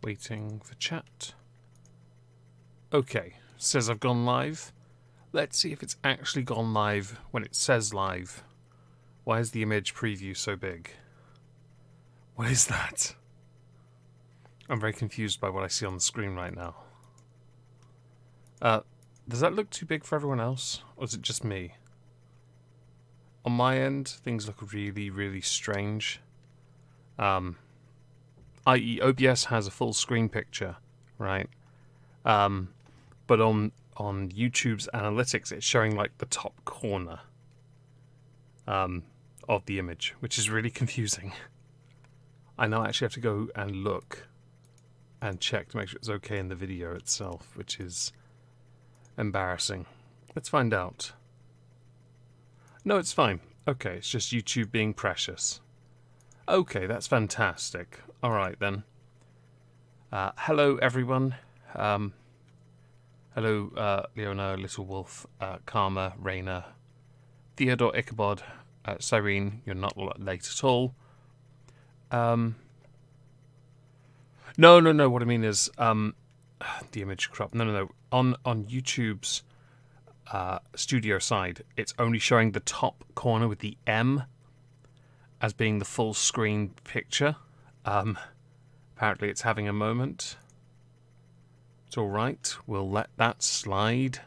Waiting for chat. Okay, says I've gone live. Let's see if it's actually gone live when it says live. Why is the image preview so big? What is that? I'm very confused by what I see on the screen right now. Does that look too big for everyone else? Or is it just me? On my end, things look really, really strange. I.e. OBS has a full screen picture, right? But on YouTube's analytics, it's showing like the top corner of the image, which is really confusing. I now actually have to go and look and check to make sure it's okay in the video itself, which is embarrassing. Let's find out. No, it's fine. Okay, it's just YouTube being precious. Okay, that's fantastic. Alright then. Hello everyone. Hello Leona, Little Wolf, Karma, Raina, Theodore, Ichabod, Cyrene, you're not late at all. No, what I mean is, the image crop. No. On YouTube's studio side, it's only showing the top corner with the M as being the full screen picture. Apparently it's having a moment. It's alright, we'll let that slide.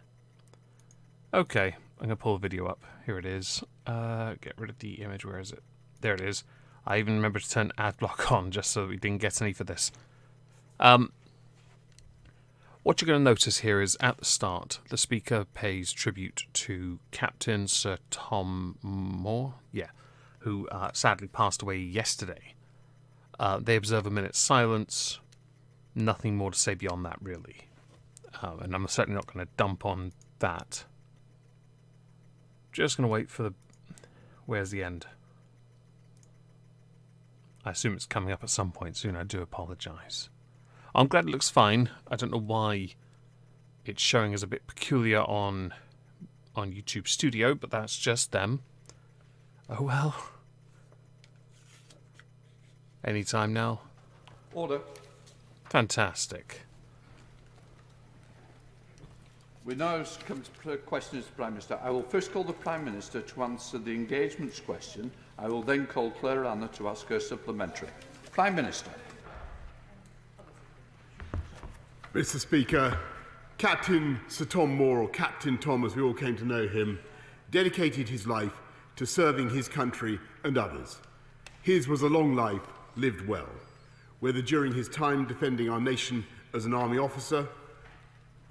Okay, I'm going to pull the video up. Here it is. Get rid of the image, where is it? There it is. I even remember to turn adblock on just so we didn't get any for this. What you're going to notice here is at the start, the speaker pays tribute to Captain Sir Tom Moore, who sadly passed away yesterday. They observe a minute's silence. Nothing more to say beyond that, really. And I'm certainly not going to dump on that. Just going to wait for the... Where's the end? I assume it's coming up at some point soon. I do apologise. I'm glad it looks fine. I don't know why it's showing as a bit peculiar on YouTube Studio, but that's just them. Oh well. Anytime now. Order. Fantastic. We now come to questions to the Prime Minister. I will first call the Prime Minister to answer the engagements question. I will then call Claire Anna to ask her supplementary. Prime Minister. Mr. Speaker, Captain Sir Tom Moore, or Captain Tom as we all came to know him, dedicated his life to serving his country and others. His was a long life lived well, whether during his time defending our nation as an army officer,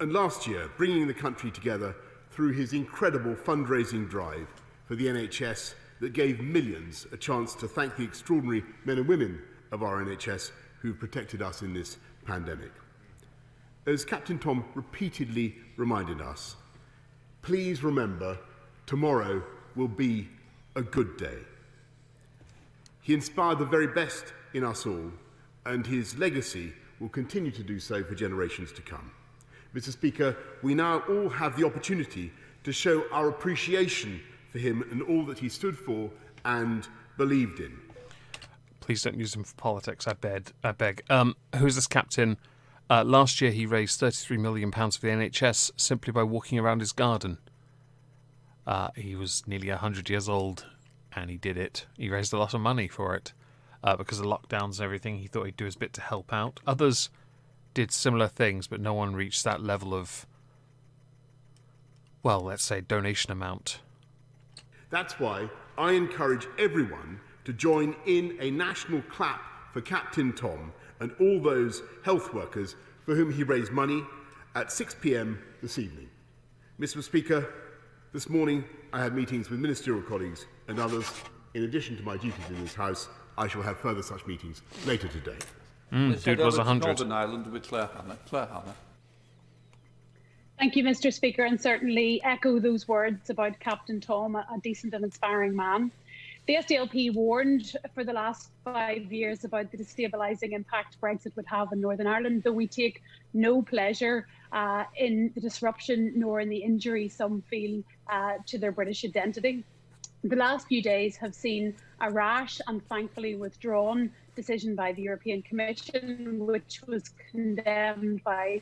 and last year bringing the country together through his incredible fundraising drive for the NHS that gave millions a chance to thank the extraordinary men and women of our NHS who've protected us in this pandemic. As Captain Tom repeatedly reminded us, please remember tomorrow will be a good day. He inspired the very best in us all, and his legacy will continue to do so for generations to come. Mr. Speaker, we now all have the opportunity to show our appreciation for him and all that he stood for and believed in. Please don't use him for politics, I beg. Who's this captain? Last year he raised £33 million for the NHS simply by walking around his garden. He was nearly 100 years old, and he did it. He raised a lot of money for it. Because of lockdowns and everything, he thought he'd do his bit to help out. Others did similar things, but no one reached that level of, well, let's say, donation amount. That's why I encourage everyone to join in a national clap for Captain Tom and all those health workers for whom he raised money at 6 p.m. this evening. Mr. Speaker, this morning I had meetings with ministerial colleagues and others. In addition to my duties in this House, I shall have further such meetings later today. Dude was 100. Northern Ireland with Claire Hannah. Claire Hannah. Thank you, Mr. Speaker, and certainly echo those words about Captain Tom, a decent and inspiring man. The SDLP warned for the last 5 years about the destabilising impact Brexit would have in Northern Ireland, though we take no pleasure in the disruption nor in the injury some feel to their British identity. The last few days have seen a rash and thankfully withdrawn decision by the European Commission, which was condemned by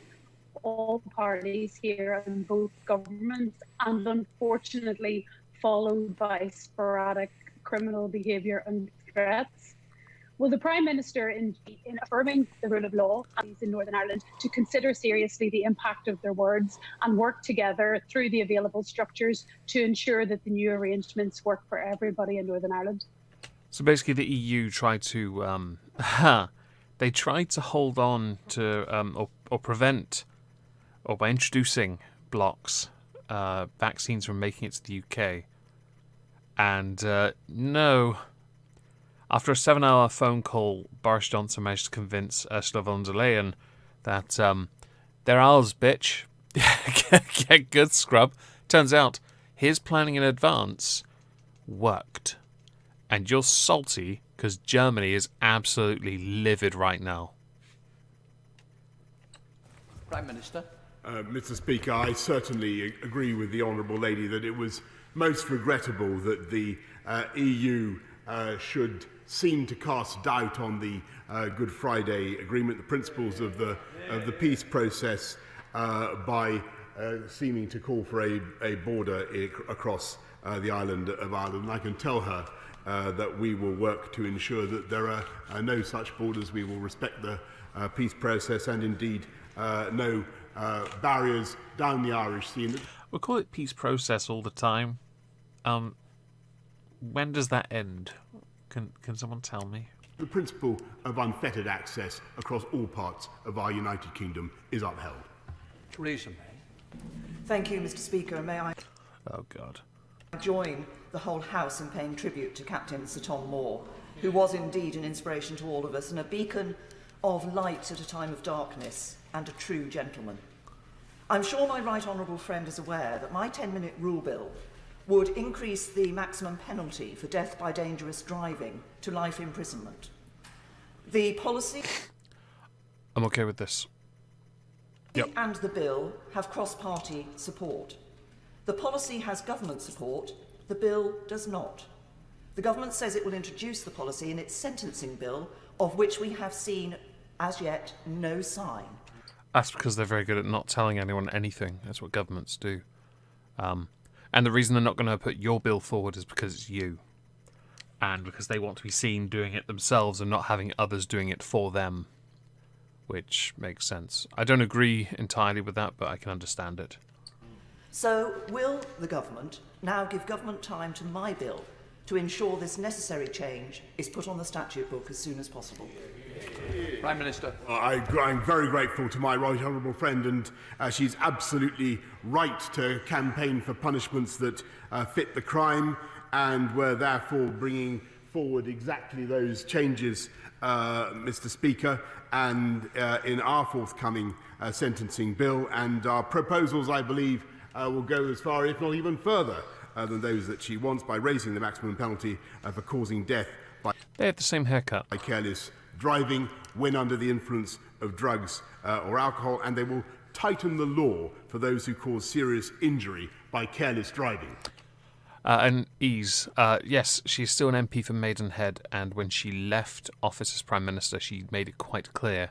all parties here and both governments, and unfortunately followed by sporadic criminal behaviour and threats. Will the Prime Minister, in affirming the rule of law in Northern Ireland, to consider seriously the impact of their words and work together through the available structures to ensure that the new arrangements work for everybody in Northern Ireland? So basically the EU tried to, they tried to hold on to, or prevent, or by introducing blocks, vaccines from making it to the UK. And no. After a 7-hour phone call, Boris Johnson managed to convince Ursula von der Leyen that they're ours, bitch. Get good, scrub. Turns out his planning in advance worked. And you're salty because Germany is absolutely livid right now. Prime Minister. Mr. Speaker, I certainly agree with the Honourable Lady that it was most regrettable that the EU should seem to cast doubt on the Good Friday Agreement, the principles of the peace process, by seeming to call for a border across the island of Ireland. And I can tell her that we will work to ensure that there are no such borders. We will respect the peace process and indeed no barriers down the Irish Sea. We'll call it peace process all the time. When does that end? Can someone tell me? The principle of unfettered access across all parts of our United Kingdom is upheld. Theresa May. Thank you, Mr. Speaker. May I Oh, God. join the whole House in paying tribute to Captain Sir Tom Moore, who was indeed an inspiration to all of us and a beacon of light at a time of darkness and a true gentleman. I'm sure my right honourable friend is aware that my 10-minute rule bill would increase the maximum penalty for death by dangerous driving to life imprisonment. The policy I'm okay with this. Yep. and the bill have cross-party support. The policy has government support, the bill does not. The government says it will introduce the policy in its sentencing bill, of which we have seen, as yet, no sign. That's because they're very good at not telling anyone anything. That's what governments do. And the reason they're not going to put your bill forward is because it's you. And because they want to be seen doing it themselves and not having others doing it for them. Which makes sense. I don't agree entirely with that, but I can understand it. So, will the government now give government time to my bill to ensure this necessary change is put on the statute book as soon as possible? Prime Minister. I'm very grateful to my right honourable friend, and she's absolutely right to campaign for punishments that fit the crime, and we're therefore bringing forward exactly those changes, Mr. Speaker, and in our forthcoming sentencing bill, and our proposals, I believe, will go as far, if not even further, than those that she wants, by raising the maximum penalty for causing death by They have the same haircut. careless driving when under the influence of drugs or alcohol, and they will tighten the law for those who cause serious injury by careless driving. And Ease, yes, she's still an MP for Maidenhead, and when she left office as Prime Minister, she made it quite clear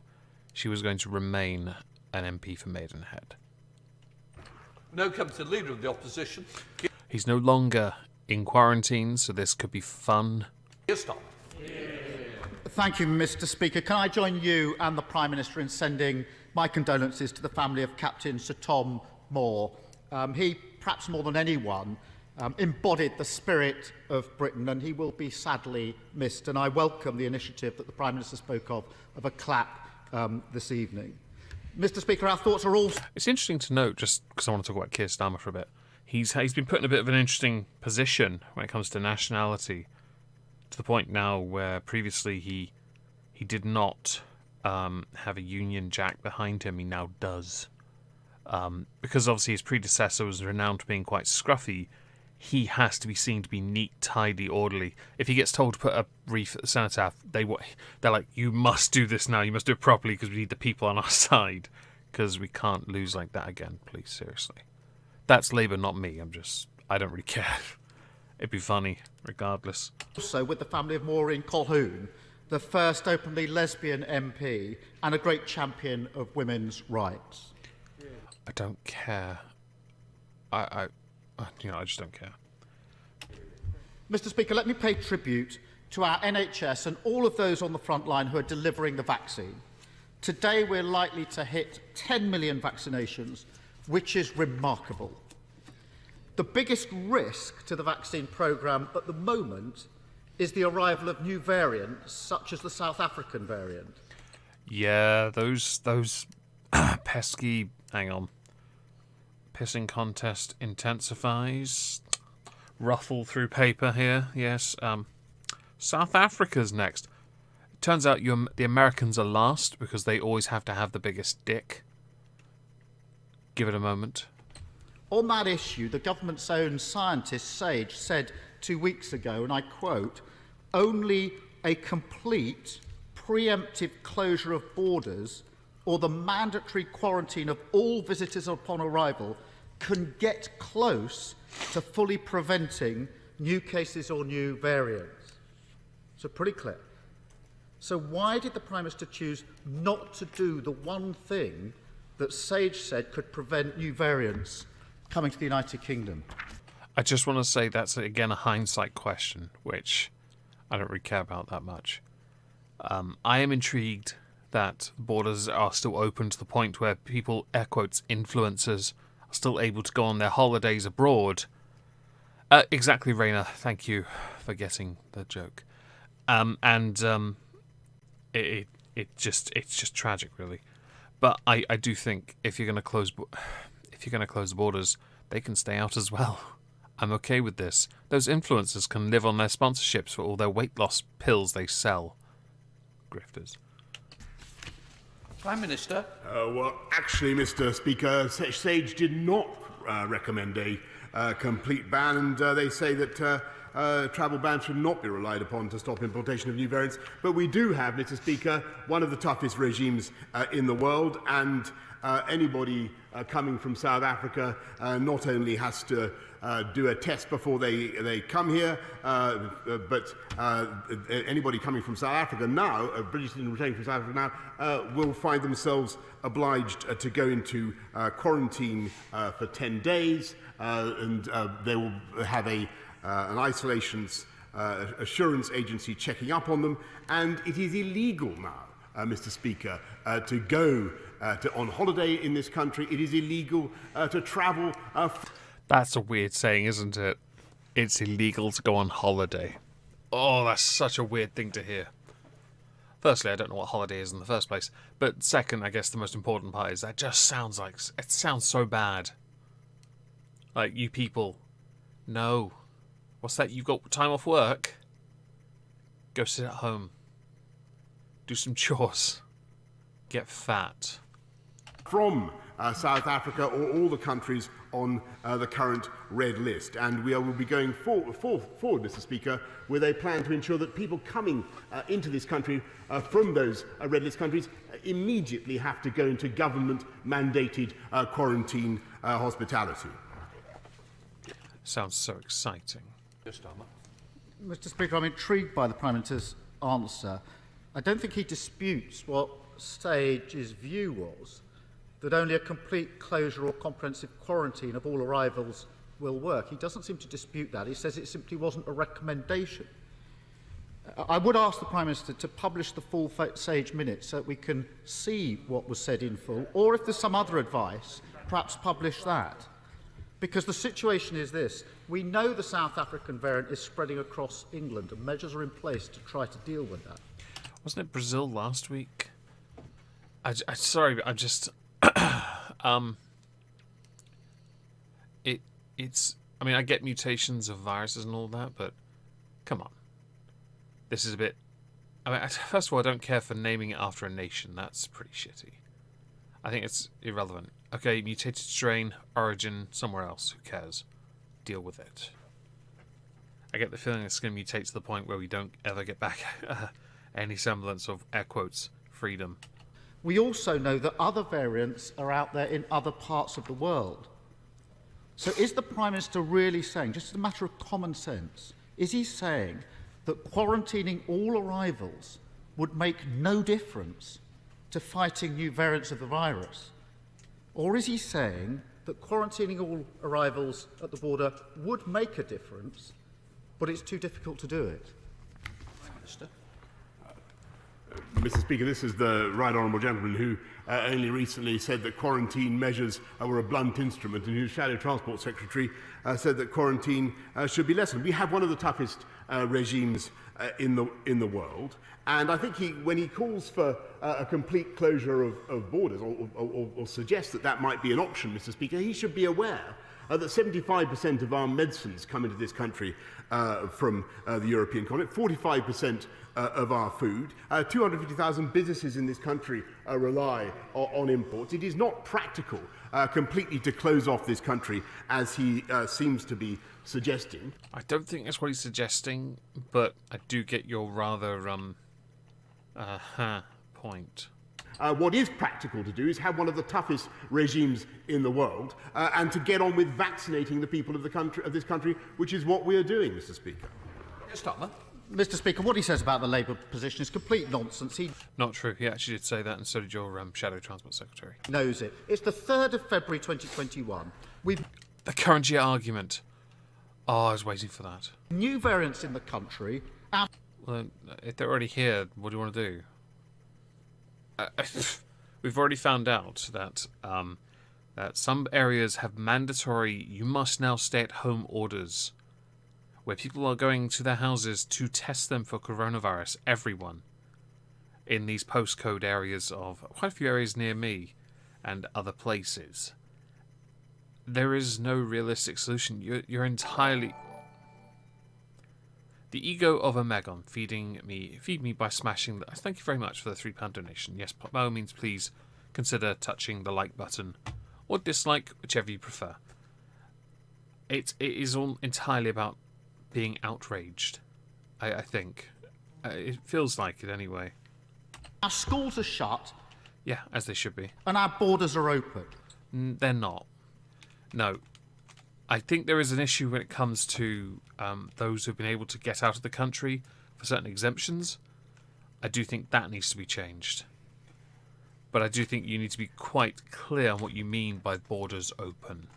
she was going to remain an MP for Maidenhead. Now comes the Leader of the Opposition. He's no longer in quarantine, so this could be fun. Keir Starmer. Thank you, Mr. Speaker. Can I join you and the Prime Minister in sending my condolences to the family of Captain Sir Tom Moore? He, perhaps more than anyone, embodied the spirit of Britain, and he will be sadly missed. And I welcome the initiative that the Prime Minister spoke of a clap this evening. Mr. Speaker, our thoughts are all... It's interesting to note, just because I want to talk about Keir Starmer for a bit, he's been put in a bit of an interesting position when it comes to nationality, to the point now where previously he did not have a Union Jack behind him. He now does. Because obviously his predecessor was renowned for being quite scruffy, he has to be seen to be neat, tidy, orderly. If he gets told to put a wreath at the cenotaph, they're like, you must do this now, you must do it properly because we need the people on our side. Because we can't lose like that again, please, seriously. That's Labour, not me. I don't really care. It'd be funny, regardless. Also with the family of Moore in Colquhoun, the first openly lesbian MP, and a great champion of women's rights. I don't care. I just don't care. Mr. Speaker, let me pay tribute to our NHS and all of those on the front line who are delivering the vaccine. Today we're likely to hit 10 million vaccinations, which is remarkable. The biggest risk to the vaccine programme at the moment is the arrival of new variants, such as the South African variant. Yeah, those pesky... Hang on. Pissing contest intensifies. Ruffle through paper here, yes. South Africa's next. It turns out the Americans are last because they always have to have the biggest dick. Give it a moment. On that issue, the government's own scientist, Sage, said 2 weeks ago, and I quote, "Only a complete preemptive closure of borders or the mandatory quarantine of all visitors upon arrival can get close to fully preventing new cases or new variants." So pretty clear. So why did the Prime Minister choose not to do the one thing that Sage said could prevent new variants coming to the United Kingdom? I just want to say that's, again, a hindsight question, which I don't really care about that much. I am intrigued that borders are still open to the point where people, air quotes, influencers, are still able to go on their holidays abroad. Exactly, Raina. Thank you for getting the joke. It's just tragic, really. But I do think if you're going to close the borders, they can stay out as well. I'm okay with this. Those influencers can live on their sponsorships for all their weight loss pills they sell. Grifters. Prime Minister. Well, actually, Mr. Speaker, Sage did not recommend a complete ban, and they say that travel bans should not be relied upon to stop importation of new variants. But we do have, Mr. Speaker, one of the toughest regimes in the world, and anybody coming from South Africa not only has to do a test before they come here, but anybody coming from South Africa now, British citizens returning from South Africa now, will find themselves obliged to go into quarantine for 10 days, and they will have an isolations assurance agency checking up on them, and it is illegal now, Mr. Speaker, to go on holiday in this country. It is illegal to travel. That's a weird saying, isn't it? It's illegal to go on holiday. Oh, that's such a weird thing to hear. Firstly, I don't know what holiday is in the first place. But second, I guess the most important part is that just sounds like... It sounds so bad. Like, you people... No. What's that? You got time off work? Go sit at home. Do some chores. Get fat. From South Africa or all the countries on the current red list. And we will be going forward, Mr. Speaker, with a plan to ensure that people coming into this country from those red list countries immediately have to go into government-mandated quarantine hospitality. Sounds so exciting. Mr. Speaker, I'm intrigued by the Prime Minister's answer. I don't think he disputes what Sage's view was, that only a complete closure or comprehensive quarantine of all arrivals will work. He doesn't seem to dispute that. He says it simply wasn't a recommendation. I would ask the Prime Minister to publish the full Sage minutes so that we can see what was said in full, or if there's some other advice, perhaps publish that. Because the situation is this. We know the South African variant is spreading across England, and measures are in place to try to deal with that. Wasn't it Brazil last week? Sorry, but I'm just... it's... I mean, I get mutations of viruses and all that, but come on. This is a bit... I mean, first of all, I don't care for naming it after a nation. That's pretty shitty. I think it's irrelevant. Okay, mutated strain, origin, somewhere else. Who cares? Deal with it. I get the feeling it's going to mutate to the point where we don't ever get back any semblance of, air quotes, freedom. We also know that other variants are out there in other parts of the world. So is the Prime Minister really saying, just as a matter of common sense, is he saying that quarantining all arrivals would make no difference to fighting new variants of the virus? Or is he saying that quarantining all arrivals at the border would make a difference, but it's too difficult to do it? Minister. Mr. Speaker, this is the right honourable gentleman who only recently said that quarantine measures were a blunt instrument, and whose Shadow Transport Secretary said that quarantine should be lessened. We have one of the toughest regimes in the world, and I think when he calls for a complete closure of borders, or suggests that might be an option, Mr. Speaker, he should be aware that 75% of our medicines come into this country from the European continent, 45% of our food. 250,000 businesses in this country rely on imports. It is not practical completely to close off this country, as he seems to be suggesting. I don't think that's what he's suggesting, but I do get your rather point. What is practical to do is have one of the toughest regimes in the world, and to get on with vaccinating the people of this country, which is what we are doing, Mr. Speaker. Starmer. Mr. Speaker, what he says about the Labour position is complete nonsense. He Not true. He actually did say that, and so did your Shadow Transport Secretary. knows it. It's the 3rd of February 2021. We've The current year argument. Oh, I was waiting for that. new variants in the country. Well, if they're already here, what do you want to do? We've already found out that that some areas have mandatory "you must now stay at home" orders, where people are going to their houses to test them for coronavirus. Everyone in these postcode areas of quite a few areas near me and other places. There is no realistic solution. You're entirely. The ego of Omegon feed me by smashing. Thank you very much for the £3 donation. Yes, by all means, please consider touching the like button or dislike, whichever you prefer. It is all entirely about being outraged. I think it feels like it anyway. Our schools are shut Yeah, as they should be. and our borders are open. They're not. No. I think there is an issue when it comes to those who've been able to get out of the country for certain exemptions. I do think that needs to be changed. But I do think you need to be quite clear on what you mean by borders open.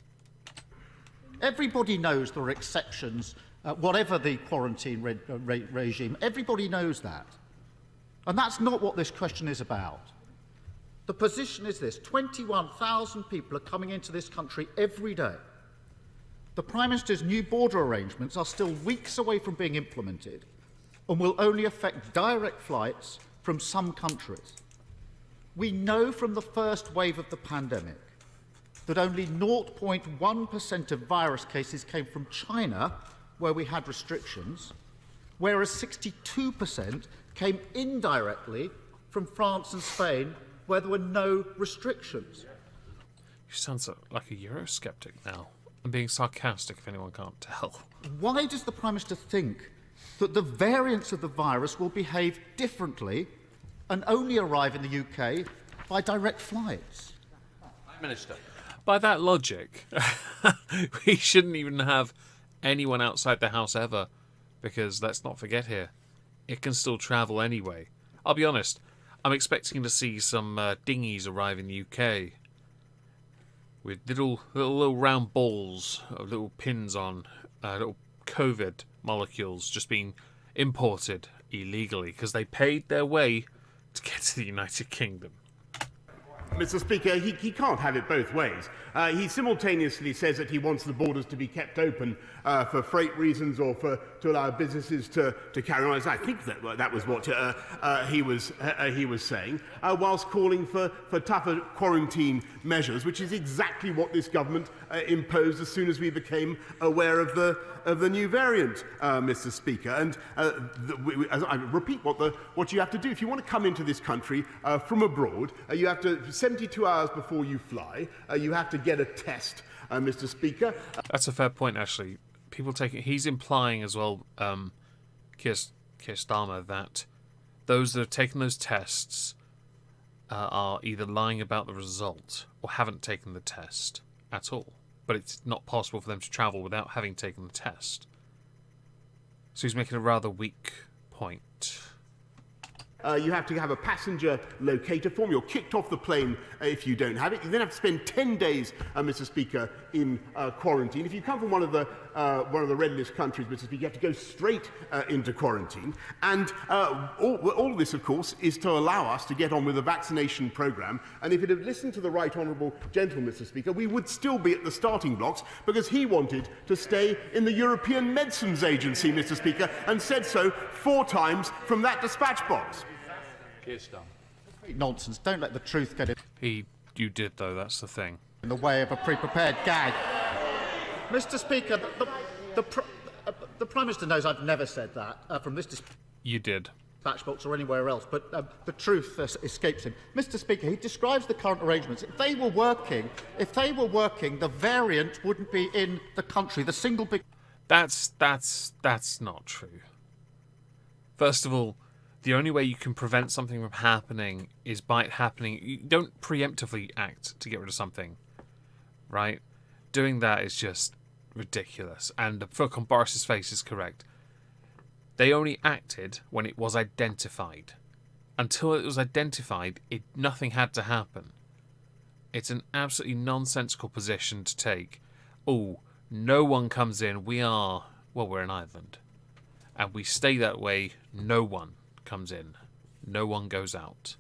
Everybody knows there are exceptions, whatever the quarantine regime. Everybody knows that. And that's not what this question is about. The position is this: 21,000 people are coming into this country every day. The Prime Minister's new border arrangements are still weeks away from being implemented and will only affect direct flights from some countries. We know from the first wave of the pandemic that only 0.1% of virus cases came from China, where we had restrictions, whereas 62% came indirectly from France and Spain, where there were no restrictions. You sound like a Eurosceptic now. I'm being sarcastic if anyone can't tell. Why does the Prime Minister think that the variants of the virus will behave differently and only arrive in the UK by direct flights? Prime Minister. By that logic, we shouldn't even have anyone outside the house ever, because let's not forget here, it can still travel anyway. I'll be honest, I'm expecting to see some dinghies arrive in the UK with little round balls of little pins on, little COVID molecules just being imported illegally because they paid their way to get to the United Kingdom. Mr. Speaker, he can't have it both ways. He simultaneously says that he wants the borders to be kept open for freight reasons or to allow businesses to carry on. I think that was what he was saying, whilst calling for tougher quarantine measures, which is exactly what this government imposed as soon as we became aware of the new variant, Mr. Speaker. And I repeat what you have to do. If you want to come into this country from abroad, you have to 72 hours before you fly. You have to get a test, Mr. Speaker. That's a fair point, actually. He's implying as well, Keir Starmer, that those that have taken those tests are either lying about the result or haven't taken the test at all. But it's not possible for them to travel without having taken the test. So he's making a rather weak point. You have to have a passenger locator form. You're kicked off the plane if you don't have it. You then have to spend 10 days, Mr. Speaker, in quarantine. If you come from one of the red list countries, Mr. Speaker, you have to go straight into quarantine. And all this, of course, is to allow us to get on with the vaccination programme. And if it had listened to the right honourable gentleman, Mr. Speaker, we would still be at the starting blocks because he wanted to stay in the European Medicines Agency, Mr. Speaker, and said so 4 times from that dispatch box. Nonsense. Don't let the truth get You did, though, that's the thing. in the way of a pre-prepared gag. Mr. Speaker, the Prime Minister knows I've never said that from this You did. dispatch box or anywhere else, but the truth escapes him. Mr. Speaker, he describes the current arrangements. If they were working, the variant wouldn't be in the country. The single big... That's not true. First of all, the only way you can prevent something from happening is by it happening. You don't preemptively act to get rid of something, right? Doing that is just ridiculous. And the look on Boris's face is correct. They only acted when it was identified. Until it was identified, nothing had to happen. It's an absolutely nonsensical position to take. Oh, no one comes in. We're an island. And we stay that way. No one comes in. No one goes out.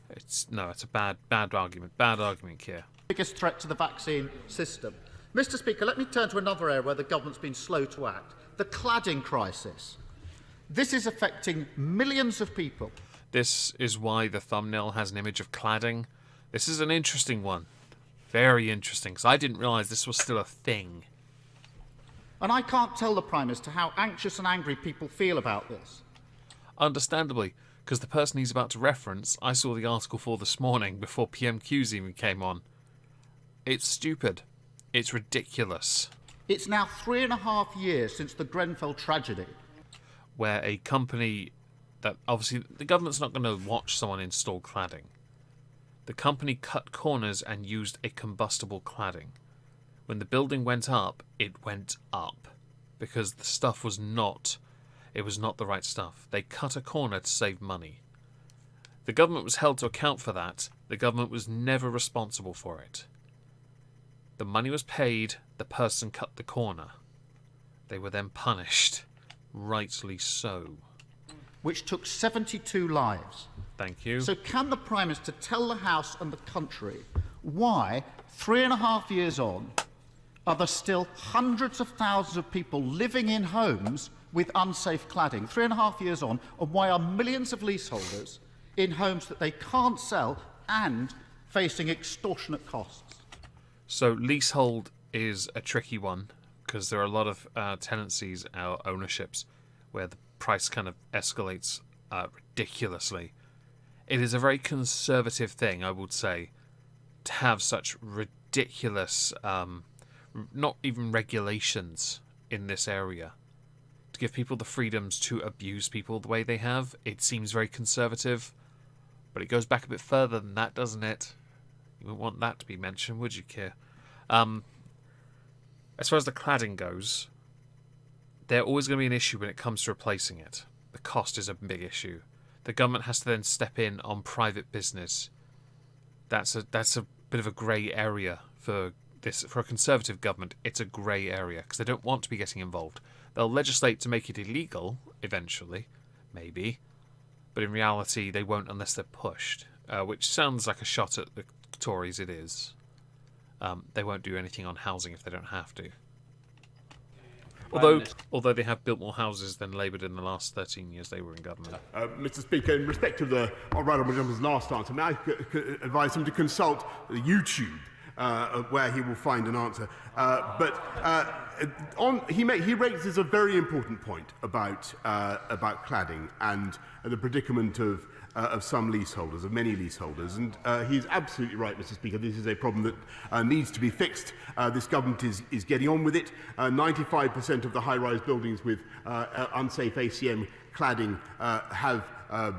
It's a bad argument. Bad argument, Keir. Biggest threat to the vaccine system. Mr. Speaker, let me turn to another area where the government's been slow to act. The cladding crisis. This is affecting millions of people. This is why the thumbnail has an image of cladding. This is an interesting one. Very interesting, because I didn't realise this was still a thing. And I can't tell the Prime Minister how anxious and angry people feel about this. Understandably, because the person he's about to reference, I saw the article for this morning before PMQs even came on. It's stupid. It's ridiculous. It's now 3.5 years since the Grenfell tragedy. Where a company that, obviously, the government's not going to watch someone install cladding. The company cut corners and used a combustible cladding. When the building went up, it went up. Because the stuff was not the right stuff. They cut a corner to save money. The government was held to account for that. The government was never responsible for it. The money was paid, the person cut the corner. They were then punished. Rightly so. Which took 72 lives. Thank you. So can the Prime Minister tell the House and the country why, 3.5 years on, are there still hundreds of thousands of people living in homes with unsafe cladding? 3.5 years on, and why are millions of leaseholders in homes that they can't sell and facing extortionate costs? So leasehold is a tricky one because there are a lot of tenancies or ownerships where the price kind of escalates ridiculously. It is a very conservative thing, I would say, to have such ridiculous, not even regulations in this area. To give people the freedoms to abuse people the way they have, it seems very conservative. But it goes back a bit further than that, doesn't it? You wouldn't want that to be mentioned, would you, Keir? As far as the cladding goes, there's always going to be an issue when it comes to replacing it. The cost is a big issue. The government has to then step in on private business. That's a bit of a grey area for this. For a Conservative government, it's a grey area because they don't want to be getting involved. They'll legislate to make it illegal eventually, maybe, but in reality they won't unless they're pushed, which sounds like a shot at the Tories. It is. They won't do anything on housing if they don't have to. Although they have built more houses than Labour did in the last 13 years they were in government. Mr. Speaker, in respect of the Honourable Gentleman's last answer, may I advise him to consult YouTube, where he will find an answer. He raises a very important point about cladding and the predicament of some leaseholders, of many leaseholders, and he's absolutely right, Mr. Speaker. This is a problem that needs to be fixed. This government is getting on with it. 95% of the high-rise buildings with unsafe ACM cladding have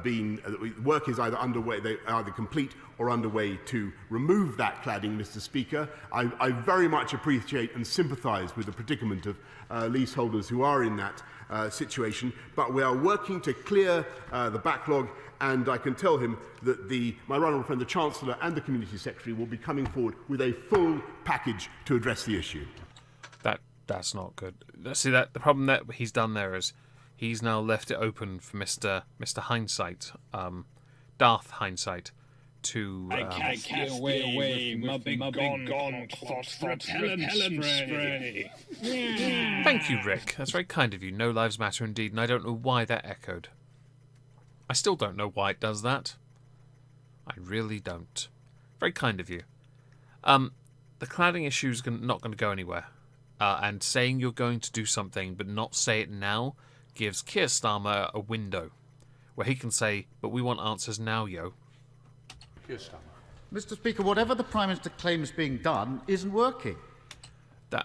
been, work is either underway, they are either complete or underway to remove that cladding, Mr. Speaker. I very much appreciate and sympathise with the predicament of leaseholders who are in that situation, but we are working to clear the backlog, and I can tell him that my right honourable friend, the Chancellor and the Community Secretary will be coming forward with a full package to address the issue. That's not good. See, the problem that he's done there is he's now left it open for Mr. Hindsight, Darth Hindsight, to... I can't stay away with my big gone phosphorus repellent spray. Thank you, Rick. That's very kind of you. No lives matter indeed, and I don't know why that echoed. I still don't know why it does that. I really don't. Very kind of you. The cladding issue is not going to go anywhere. And saying you're going to do something but not say it now gives Keir Starmer a window where he can say, but we want answers now, yo. Keir Starmer. Mr. Speaker, whatever the Prime Minister claims being done isn't working. I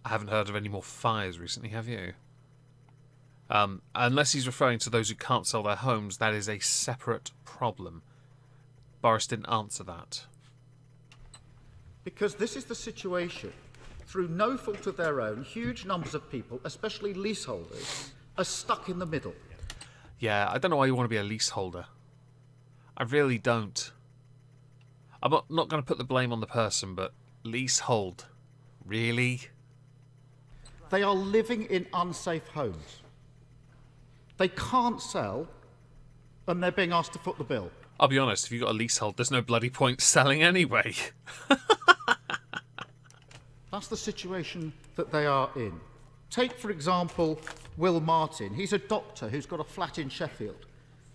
haven't heard of any more fires recently, have you? Unless he's referring to those who can't sell their homes, that is a separate problem. Boris didn't answer that. Because this is the situation. Through no fault of their own, huge numbers of people, especially leaseholders, are stuck in the middle. Yeah, I don't know why you want to be a leaseholder. I really don't. I'm not going to put the blame on the person, but leasehold. Really? They are living in unsafe homes. They can't sell, and they're being asked to foot the bill. I'll be honest, if you've got a leasehold, there's no bloody point selling anyway. That's the situation that they are in. Take, for example, Will Martin. He's a doctor who's got a flat in Sheffield.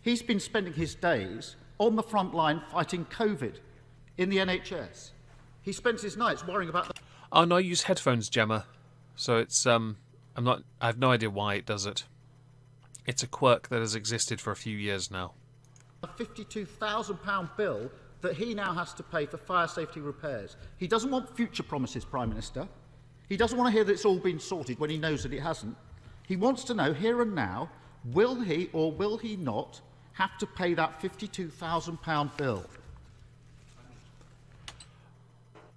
He's been spending his days on the front line fighting COVID in the NHS. He spends his nights worrying about the... Oh, no, I use headphones, Gemma. So it's, I have no idea why it does it. It's a quirk that has existed for a few years now. A £52,000 bill that he now has to pay for fire safety repairs. He doesn't want future promises, Prime Minister. He doesn't want to hear that it's all been sorted when he knows that it hasn't. He wants to know here and now, will he or will he not have to pay that £52,000 bill?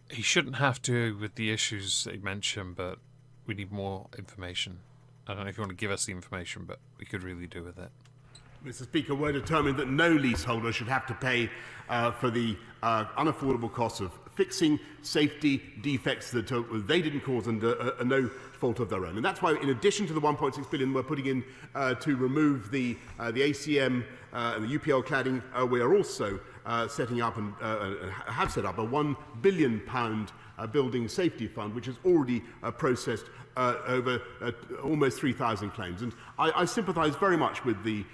He shouldn't have to with the issues that he mentioned, but we need more information. I don't know if you want to give us the information, but we could really do with it. Mr. Speaker, we're determined that no leaseholder should have to pay for the unaffordable costs of fixing safety defects that they didn't cause under no fault of their own. And that's why, in addition to the 1.6 billion we're putting in to remove the ACM and the UPL cladding, we are also setting up and have set up a £1 billion building safety fund, which has already processed over almost 3,000 claims. And I sympathise very much with the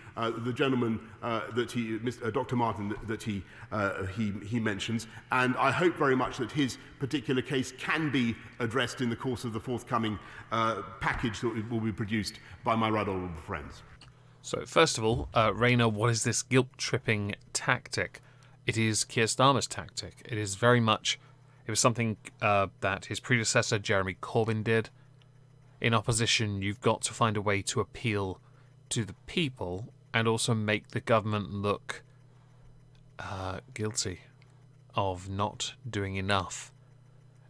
gentleman Dr. Martin, that he mentions, and I hope very much that his particular case can be addressed in the course of the forthcoming package that will be produced by my right honourable friends. So, first of all, Rayner, what is this guilt-tripping tactic? It is Keir Starmer's tactic. It is very much... It was something that his predecessor, Jeremy Corbyn, did. In opposition, you've got to find a way to appeal to the people and also make the government look guilty of not doing enough.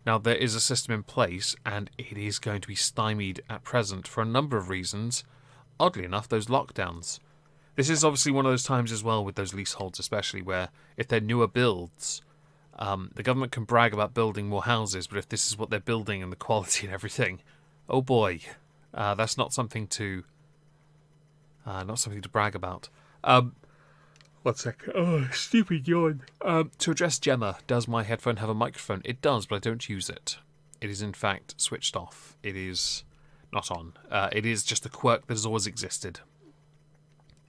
Now, there is a system in place, and it is going to be stymied at present for a number of reasons. Oddly enough, those lockdowns. This is obviously one of those times as well with those leaseholds, especially where if they're newer builds... the government can brag about building more houses, but if this is what they're building and the quality and everything, oh boy, that's not something to brag about. 1 second. Oh, stupid yawn. To address Gemma, does my headphone have a microphone? It does, but I don't use it. It is in fact switched off. It is not on. It is just a quirk that has always existed.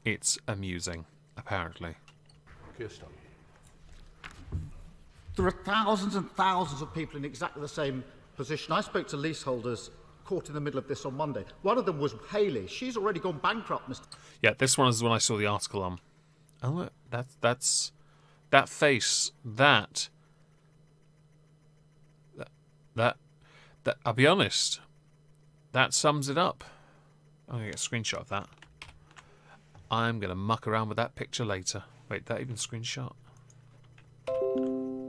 It's amusing, apparently. There are thousands and thousands of people in exactly the same position. I spoke to leaseholders caught in the middle of this on Monday. One of them was Hayley. She's already gone bankrupt, Mr. Yeah, this one is the one I saw the article on. Oh, look, that's that face. That I'll be honest, that sums it up. I'm gonna get a screenshot of that. I'm going to muck around with that picture later. Wait, that even screenshot?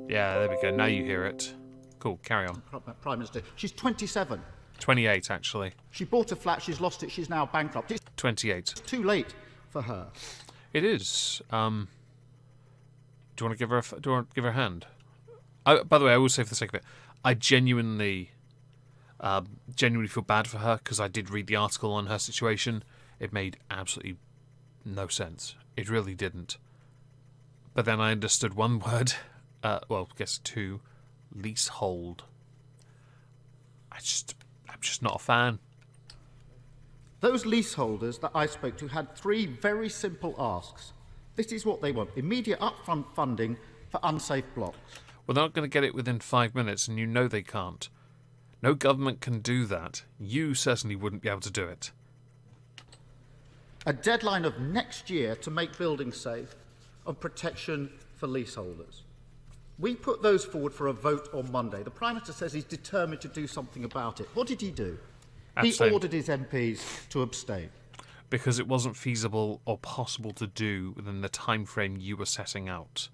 Yeah, there we go. Now you hear it. Cool, carry on. Prime Minister. She's 27. 28, actually. She bought a flat, she's lost it, she's now bankrupt. It's 28. too late for her. It is. Do you want to give her a hand? By the way, I will say for the sake of it, I genuinely feel bad for her because I did read the article on her situation. It made absolutely no sense. It really didn't. But then I understood one word. Well, I guess two. Leasehold. I'm just not a fan. Those leaseholders that I spoke to had 3 very simple asks. This is what they want: immediate upfront funding for unsafe blocks. Well, they're not going to get it within 5 minutes, and you know they can't. No government can do that. You certainly wouldn't be able to do it. A deadline of next year to make buildings safe and protection for leaseholders. We put those forward for a vote on Monday. The Prime Minister says he's determined to do something about it. What did he do? Abstain. He ordered his MPs to abstain. Because it wasn't feasible or possible to do within the time frame you were setting out.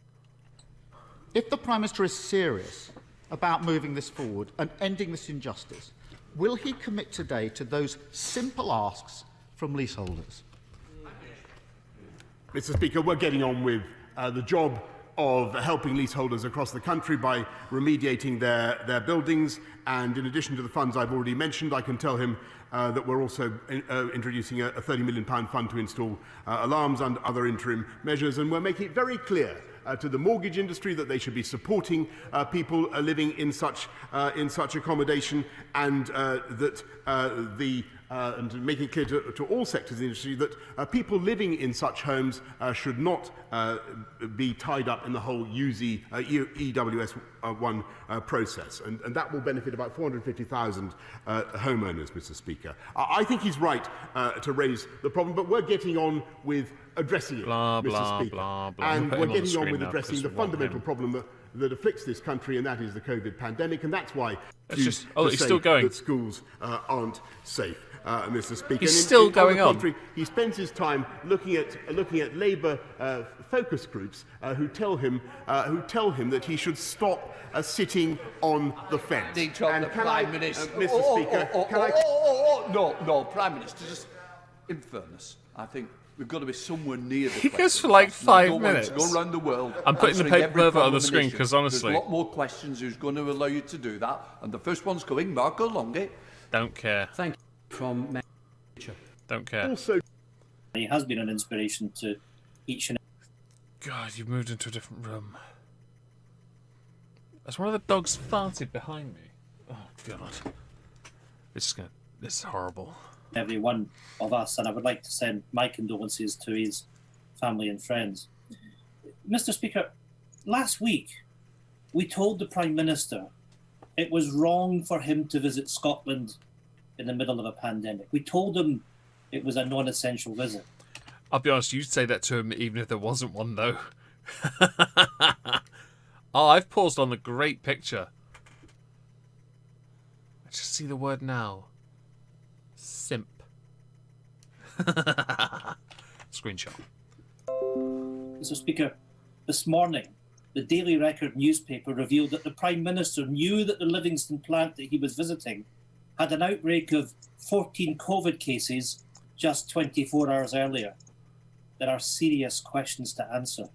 If the Prime Minister is serious about moving this forward and ending this injustice, will he commit today to those simple asks from leaseholders? Mr. Speaker, we're getting on with the job of helping leaseholders across the country by remediating their buildings. And in addition to the funds I've already mentioned, I can tell him that we're also introducing a £30 million fund to install alarms and other interim measures. And we're making it very clear to the mortgage industry that they should be supporting people living in such accommodation, and and making it clear to all sectors of the industry that people living in such homes should not be tied up in the whole EWS1 process. And that will benefit about 450,000 homeowners, Mr. Speaker. I think he's right to raise the problem, but we're getting on with addressing it, Mr. Speaker. And we're getting on with addressing the fundamental problem that afflicts this country, and that is the COVID pandemic, and that's why he's still going. That schools aren't safe. Mr. Speaker. He's still going on. He spends his time looking at Labour focus groups who tell him that he should stop sitting on the fence. And Prime Minister, Mr. Speaker, no, Prime Minister. Just in fairness, I think we've got to be somewhere near the. He goes for like 5 minutes. Go around the world. I'm putting the paper on the screen because honestly, there's a lot more questions. Who's going to allow you to do that? And the first one's coming, Marco Longi. Don't care. Thank you. From Don't care. Also, he has been an inspiration to each and God, you've moved into a different room. As one of the dogs farted behind me. Oh God, this is horrible. every one of us, and I would like to send my condolences to his family and friends. Mr. Speaker, last week we told the Prime Minister it was wrong for him to visit Scotland in the middle of a pandemic. We told him it was a non-essential visit. I'll be honest, you'd say that to him even if there wasn't one, though. Oh, I've paused on the great picture. I just see the word now. Simp. Screenshot. Mr. Speaker, this morning, the Daily Record newspaper revealed that the Prime Minister knew that the Livingston plant that he was visiting had an outbreak of 14 COVID cases just 24 hours earlier. There are serious questions to answer.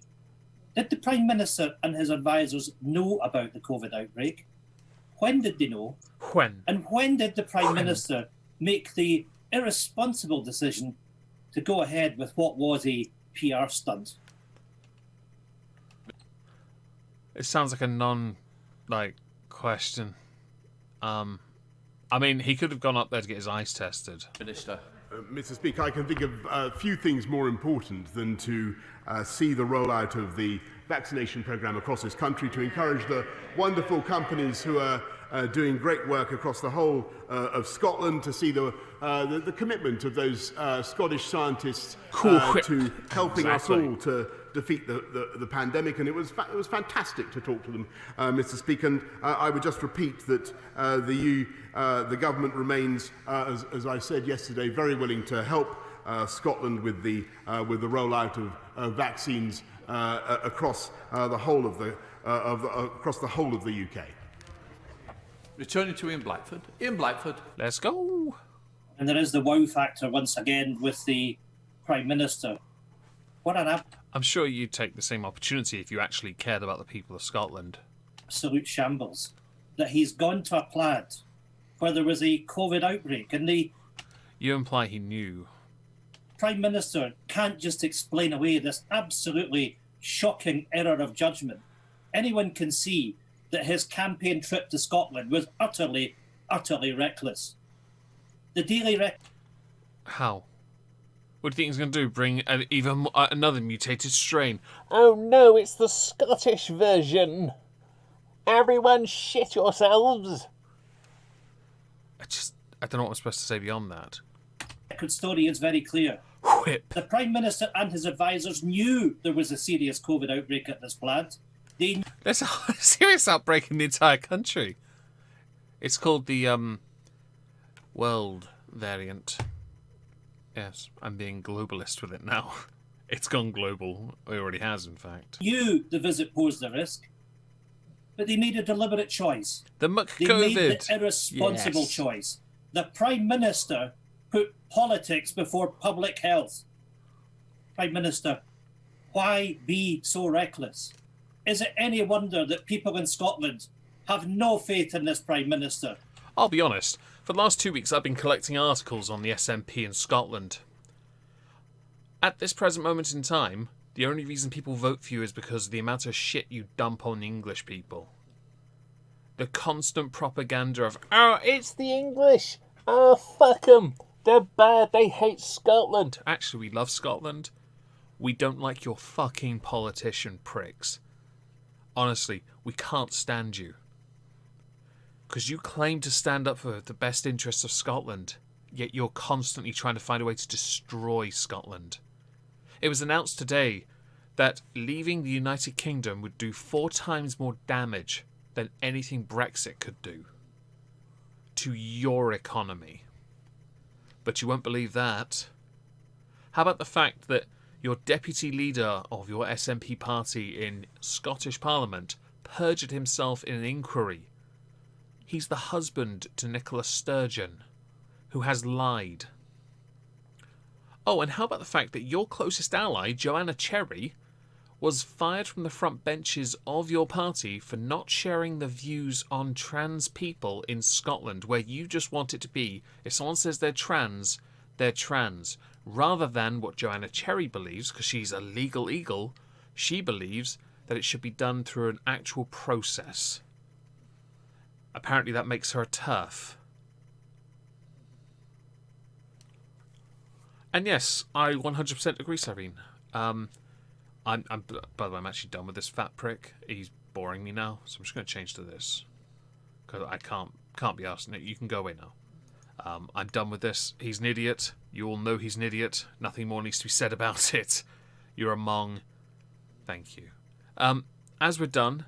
Did the Prime Minister and his advisers know about the COVID outbreak? When did they know? When? And when did the Prime Minister make the irresponsible decision to go ahead with what was a PR stunt? It sounds like a question. I mean, he could have gone up there to get his eyes tested. Minister. Mr. Speaker, I can think of a few things more important than to see the rollout of the vaccination programme across this country, to encourage the wonderful companies who are doing great work across the whole of Scotland, to see the commitment of those Scottish scientists to helping us all to defeat the pandemic, and it was fantastic to talk to them, Mr. Speaker. And I would just repeat that the government remains, as I said yesterday, very willing to help Scotland with the rollout of vaccines across the whole of the UK. Returning to Ian Blackford. Ian Blackford. Let's go. And there is the wow factor once again with the Prime Minister. What an I'm sure you'd take the same opportunity if you actually cared about the people of Scotland. absolute shambles. That he's gone to a plant where there was a COVID outbreak and the You imply he knew. Prime Minister can't just explain away this absolutely shocking error of judgment. Anyone can see that his campaign trip to Scotland was utterly, utterly reckless. The Daily Record... How? What do you think he's going to do? Bring another mutated strain? Oh no, it's the Scottish version. Everyone shit yourselves. I don't know what I'm supposed to say beyond that. Record story is very clear. Whip. The Prime Minister and his advisors knew there was a serious COVID outbreak at this plant. There's a serious outbreak in the entire country. It's called the world variant. Yes, I'm being globalist with it now. It's gone global. It already has, in fact. Knew the visit posed a risk, but they made a deliberate choice. The They COVID. made the irresponsible Yes. choice. The Prime Minister put politics before public health. Prime Minister, why be so reckless? Is it any wonder that people in Scotland have no faith in this Prime Minister? I'll be honest. For the last 2 weeks, I've been collecting articles on the SNP in Scotland. At this present moment in time, the only reason people vote for you is because of the amount of shit you dump on English people. The constant propaganda of, oh, it's the English. Oh, fuck them. They're bad. They hate Scotland. Actually, we love Scotland. We don't like your fucking politician pricks. Honestly, we can't stand you. Because you claim to stand up for the best interests of Scotland, yet you're constantly trying to find a way to destroy Scotland. It was announced today that leaving the United Kingdom would do 4 times more damage than anything Brexit could do to your economy. But you won't believe that. How about the fact that your deputy leader of your SNP party in Scottish Parliament perjured himself in an inquiry? He's the husband to Nicola Sturgeon, who has lied. Oh, and how about the fact that your closest ally, Joanna Cherry, was fired from the front benches of your party for not sharing the views on trans people in Scotland, where you just want it to be, if someone says they're trans, rather than what Joanna Cherry believes, because she's a legal eagle, she believes that it should be done through an actual process. Apparently that makes her a TERF. And yes, I 100% agree, Sareen. By the way, I'm actually done with this fat prick. He's boring me now, so I'm just going to change to this. Because I can't be asked. No, you can go away now. I'm done with this. He's an idiot. You all know he's an idiot. Nothing more needs to be said about it. You're a mong. Thank you. As we're done,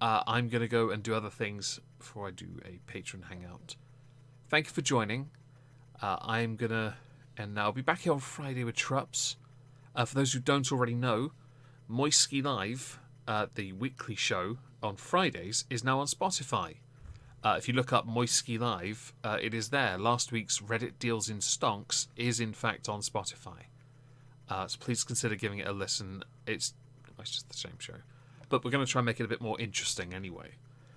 I'm going to go and do other things before I do a patron hangout. Thank you for joining. I'm going to... And I'll be back here on Friday with Trups. For those who don't already know, Moisky Live, the weekly show on Fridays, is now on Spotify. If you look up Moisky Live, it is there. Last week's Reddit Deals in Stonks is in fact on Spotify. So please consider giving it a listen. It's just the same show. But we're going to try and make it a bit more interesting anyway.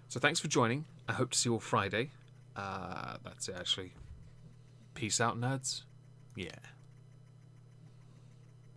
So thanks for joining. I hope to see you all Friday. That's it, actually. Peace out, nerds. Yeah.